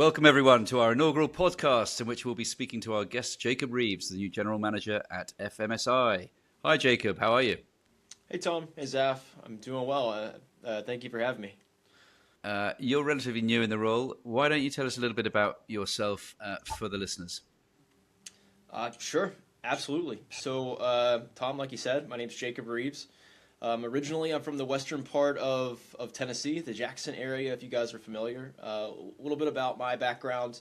Welcome, everyone, to our inaugural podcast in which we'll be speaking to our guest, Jacob Reeves, the new general manager at FMSI. Hi, Jacob. How are you? Hey Tom, hey Zaf, I'm doing well. Thank you for having me. You're relatively new in the role. Why don't you tell us a little bit about yourself for the listeners? Sure, absolutely. So, Tom, like you said, my name's Jacob Reeves. Originally, I'm from the western part of Tennessee, the Jackson area, if you guys are familiar. A little bit about my background.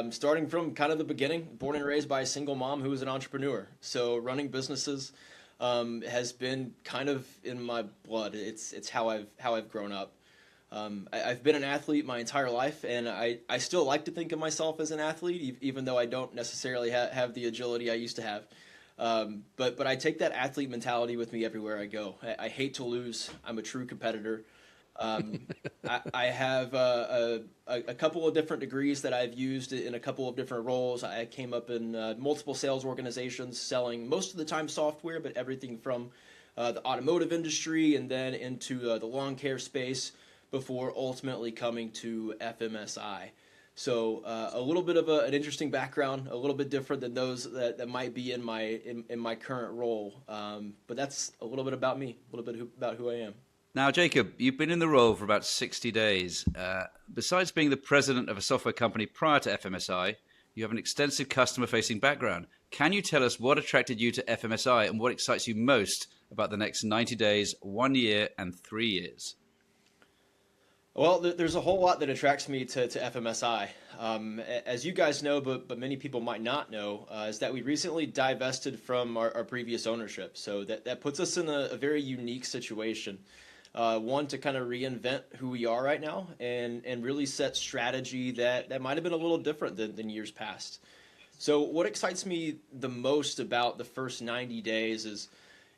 Starting from kind of the beginning, born and raised by a single mom who was an entrepreneur. So running businesses has been kind of in my blood. It's how I've grown up. I've been an athlete my entire life, and I still like to think of myself as an athlete, even though I don't necessarily have the agility I used to have. But I take that athlete mentality with me everywhere I go. I hate to lose. I'm a true competitor. I have a couple of different degrees that I've used in a couple of different roles. I came up in multiple sales organizations selling most of the time software, but everything from the automotive industry and then into the lawn care space before ultimately coming to FMSI. So a little bit of an interesting background, a little bit different than those that might be in my current role. But that's a little bit about me, a little bit about who I am. Now, Jacob, you've been in the role for about 60 days. Besides being the president of a software company prior to FMSI, you have an extensive customer-facing background. Can you tell us what attracted you to FMSI and what excites you most about the next 90 days, 1 year, and 3 years? Well, there's a whole lot that attracts me to FMSI. As you guys know, but many people might not know, is that we recently divested from our previous ownership. So that puts us in a very unique situation. One, to kind of reinvent who we are right now and really set strategy that might have been a little different than years past. So what excites me the most about the first 90 days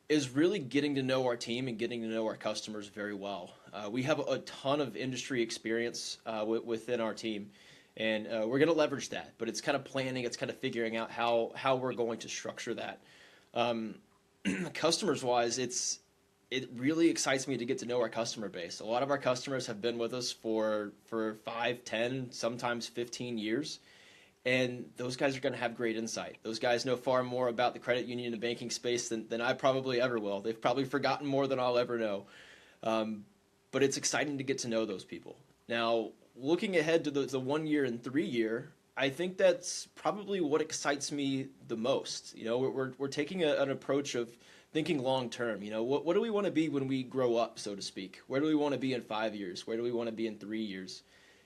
is really getting to know our team and getting to know our customers very well. We have a ton of industry experience within our team, and we're going to leverage that. But it's kind of planning, it's kind of figuring out how we're going to structure that. Customers-wise, it really excites me to get to know our customer base. A lot of our customers have been with us for 5, 10, sometimes 15 years. And those guys are going to have great insight. Those guys know far more about the credit union and banking space than I probably ever will. They've probably forgotten more than I'll ever know. But it's exciting to get to know those people. Now, looking ahead to the 1 year and 3 year, I think that's probably what excites me the most. You know, we're taking an approach of thinking long term. You know, what do we want to be when we grow up, so to speak? Where do we want to be in 5 years? Where do we want to be in 3 years?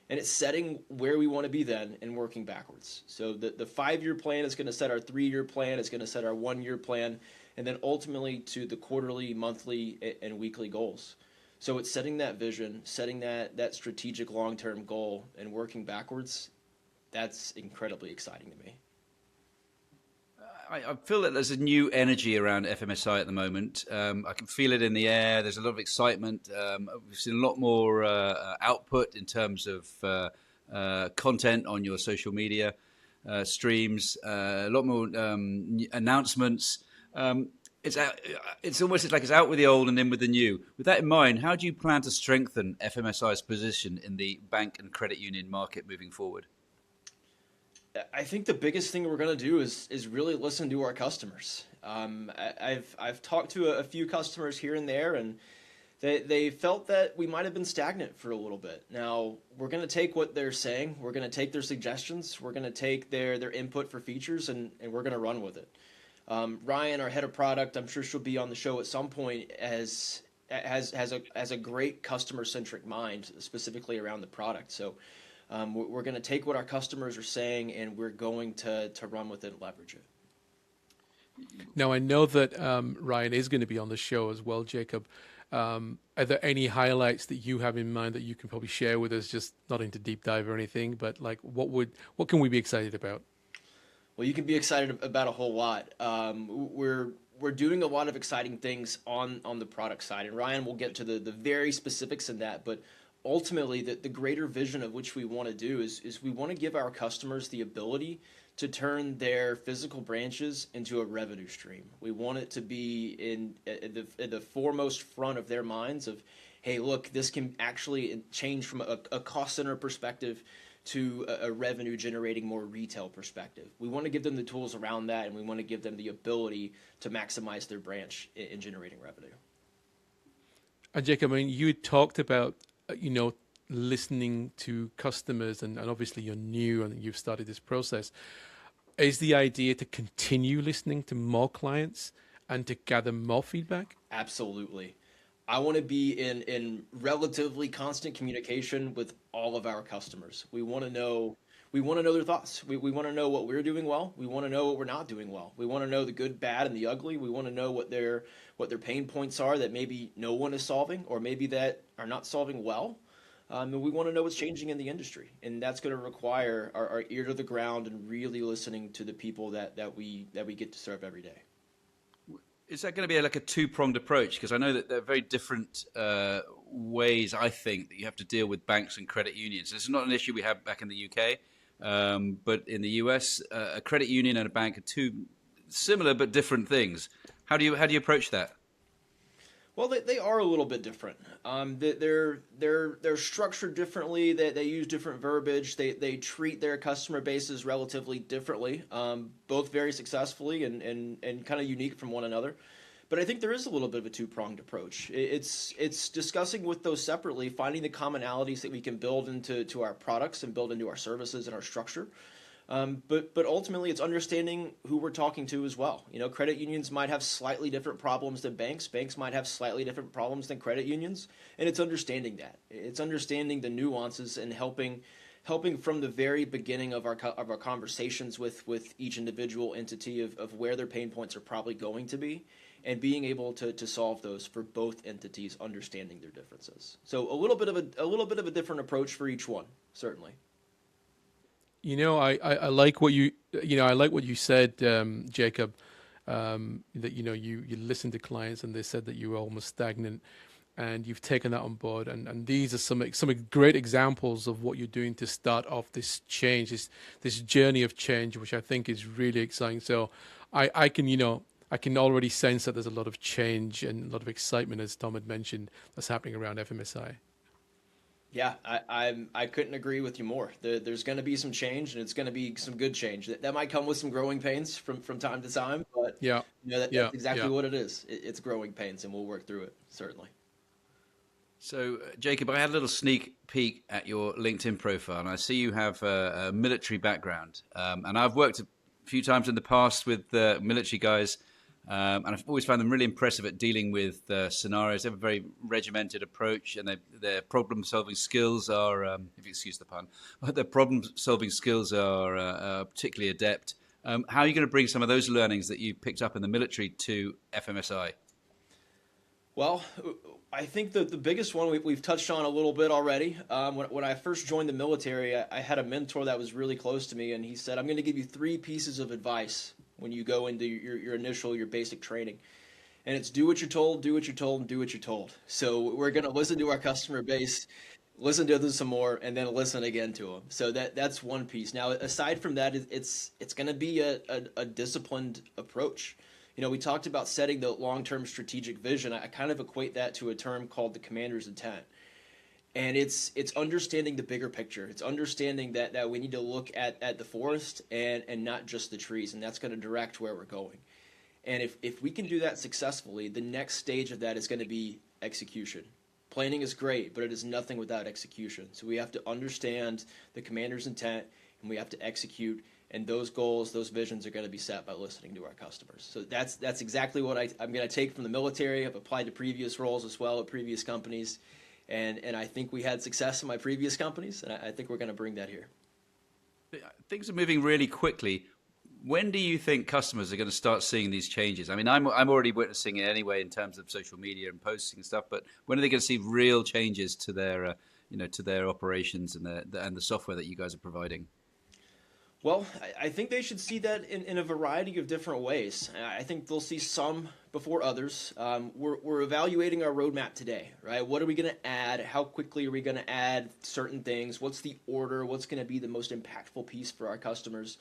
And it's setting where we want to be then and working backwards. So the 5-year plan is going to set our 3-year plan, it's going to set our 1-year plan, and then ultimately to the quarterly, monthly, and weekly goals. So it's setting that vision, setting that strategic long-term goal, and working backwards. That's incredibly exciting to me. I feel that there's a new energy around FMSI at the moment. I can feel it in the air. There's a lot of excitement. We've seen a lot more output in terms of content on your social media streams, a lot more announcements. It's almost like it's out with the old and in with the new. With that in mind, how do you plan to strengthen FMSI's position in the bank and credit union market moving forward? I think the biggest thing we're going to do is really listen to our customers. I've talked to a few customers here and there, and they felt that we might have been stagnant for a little bit. Now, we're going to take what they're saying. We're going to take their suggestions. We're going to take their input for features, and we're going to run with it. Ryan, our head of product, I'm sure she'll be on the show at some point, has a great customer-centric mind, specifically around the product. So we're going to take what our customers are saying, and we're going to run with it and leverage it. Now, I know that Ryan is going to be on the show as well, Jacob. Are there any highlights that you have in mind that you can probably share with us, just not into deep dive or anything, but like what can we be excited about? Well, you can be excited about a whole lot. We're doing a lot of exciting things on the product side, and Ryan will get to the very specifics in that, but ultimately the greater vision of which we want to do is we want to give our customers the ability to turn their physical branches into a revenue stream. We want it to be in the foremost front of their minds of, hey, look, this can actually change from a cost center perspective to a revenue generating more retail perspective. We want to give them the tools around that, and we want to give them the ability to maximize their branch in generating revenue. And Jacob, I mean, you talked about, listening to customers, and obviously you're new and you've started this process. Is the idea to continue listening to more clients and to gather more feedback? Absolutely. I want to be in relatively constant communication with all of our customers. We want to know their thoughts. We want to know what we're doing well. We want to know what we're not doing well. We want to know the good, bad, and the ugly. We want to know what their pain points are that maybe no one is solving, or maybe that are not solving well. And we want to know what's changing in the industry, and that's going to require our ear to the ground and really listening to the people that we get to serve every day. Is that going to be like a two-pronged approach? Because I know that there are very different ways, I think, that you have to deal with banks and credit unions. This is not an issue we have back in the UK, but in the US, a credit union and a bank are two similar but different things. How do you approach that? Well, they are a little bit different. They're structured differently. They use different verbiage. They treat their customer bases relatively differently, both very successfully and kind of unique from one another. But I think there is a little bit of a two-pronged approach. It's discussing with those separately, finding the commonalities that we can build into our products and build into our services and our structure. But ultimately, it's understanding who we're talking to as well. Credit unions might have slightly different problems than banks. Banks might have slightly different problems than credit unions, and it's understanding that. It's understanding the nuances and helping from the very beginning of our conversations with each individual entity of where their pain points are probably going to be, and being able to solve those for both entities, understanding their differences. So a little bit of a different approach for each one, certainly. I like what you said, Jacob, that, you listened to clients and they said that you were almost stagnant, and you've taken that on board. And these are some great examples of what you're doing to start off this change, this journey of change, which I think is really exciting. So I can already sense that there's a lot of change and a lot of excitement, as Tom had mentioned, that's happening around FMSI. Yeah, I couldn't agree with you more. There's going to be some change, and it's going to be some good change. That might come with some growing pains from time to time, but that's exactly what it is. It's growing pains, and we'll work through it, certainly. So, Jacob, I had a little sneak peek at your LinkedIn profile, and I see you have a military background. And I've worked a few times in the past with military guys, and I've always found them really impressive at dealing with scenarios. They have a very regimented approach, and their problem-solving skills are, if you excuse the pun, their problem-solving skills are particularly adept. How are you going to bring some of those learnings that you picked up in the military to FMSI? Well, I think the biggest one we've touched on a little bit already. When I first joined the military, I had a mentor that was really close to me, and he said, I'm going to give you 3 pieces of advice when you go into your basic training. And it's do what you're told, do what you're told, and do what you're told. So we're going to listen to our customer base, listen to them some more, and then listen again to them. So that's one piece. Now, aside from that, it's going to be a disciplined approach. We talked about setting the long-term strategic vision. I kind of equate that to a term called the commander's intent. And it's understanding the bigger picture. It's understanding that we need to look at the forest and not just the trees, and that's going to direct where we're going. And if we can do that successfully, the next stage of that is going to be execution. Planning is great, but it is nothing without execution. So we have to understand the commander's intent, and we have to execute. And those goals, those visions are going to be set by listening to our customers. So that's exactly what I'm going to take from the military. I've applied to previous roles as well at previous companies. And I think we had success in my previous companies, and I think we're going to bring that here. Things are moving really quickly. When do you think customers are going to start seeing these changes? I mean, I'm already witnessing it anyway in terms of social media and posting and stuff. But when are they going to see real changes to their, to their operations and the software that you guys are providing? Well, I think they should see that in a variety of different ways. I think they'll see some before others. We're evaluating our roadmap today, right? What are we going to add? How quickly are we going to add certain things? What's the order? What's going to be the most impactful piece for our customers?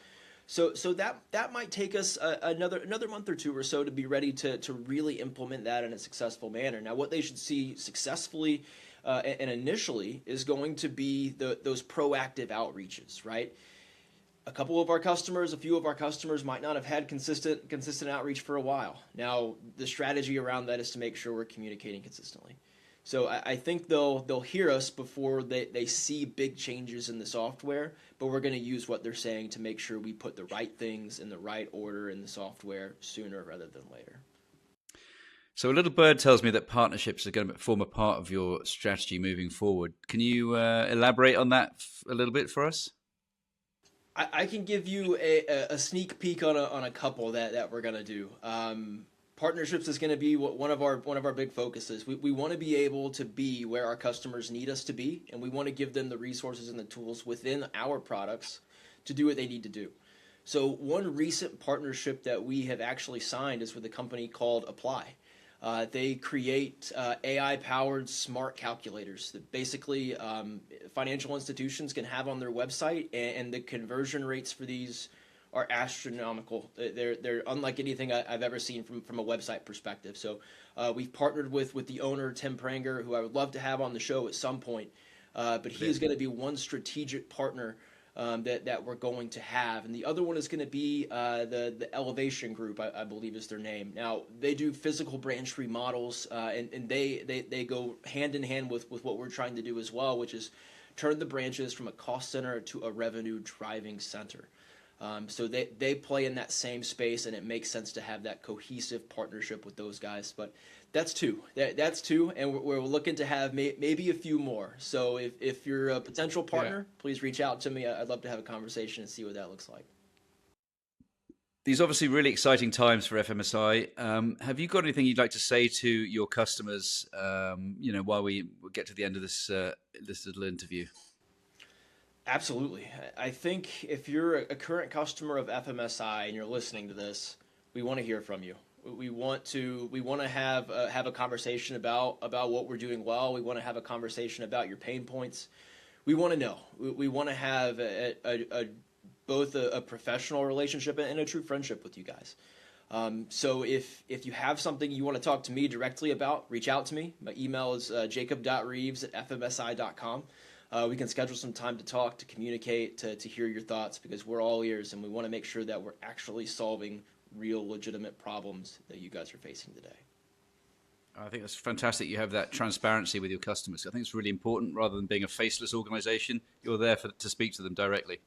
So that might take us another month or two or so to be ready to really implement that in a successful manner. Now, what they should see successfully and initially is going to be those proactive outreaches, right? A few of our customers might not have had consistent outreach for a while. Now, the strategy around that is to make sure we're communicating consistently. So I think they'll hear us before they see big changes in the software, but we're going to use what they're saying to make sure we put the right things in the right order in the software sooner rather than later. So a little bird tells me that partnerships are going to form a part of your strategy moving forward. Can you elaborate on that a little bit for us? I can give you a sneak peek on a couple that we're going to do. Partnerships is going to be one of our big focuses. We want to be able to be where our customers need us to be, and we want to give them the resources and the tools within our products to do what they need to do. So one recent partnership that we have actually signed is with a company called Apply. They create AI-powered smart calculators that basically financial institutions can have on their website, and the conversion rates for these are astronomical. They're unlike anything I've ever seen from a website perspective. So we've partnered with the owner, Tim Pranger, who I would love to have on the show at some point. But he is going to be one strategic partner that we're going to have. And the other one is going to be the Elevation Group, I believe is their name. Now, they do physical branch remodels, and they go hand in hand with what we're trying to do as well, which is turn the branches from a cost center to a revenue driving center. So they play in that same space, and it makes sense to have that cohesive partnership with those guys. But that's two. That's two, and we're looking to have maybe a few more. So if you're a potential partner, please reach out to me. I'd love to have a conversation and see what that looks like. These are obviously really exciting times for FMSI. Have you got anything you'd like to say to your customers, while we get to the end of this little interview? Absolutely. I think if you're a current customer of FMSI and you're listening to this, we want to hear from you. We want to have a conversation about what we're doing well. We want to have a conversation about your pain points. We want to know. We want to have both a professional relationship and a true friendship with you guys. So if you have something you want to talk to me directly about, reach out to me. My email is jacob.reeves@fmsi.com. We can schedule some time to talk, to communicate, to hear your thoughts, because we're all ears, and we want to make sure that we're actually solving real, legitimate problems that you guys are facing today. I think that's fantastic. You have that transparency with your customers. I think it's really important. Rather than being a faceless organization, you're there to speak to them directly.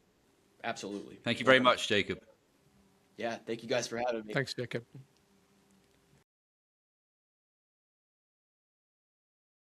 Absolutely. Thank you very much, Jacob. Yeah, thank you guys for having me. Thanks, Jacob.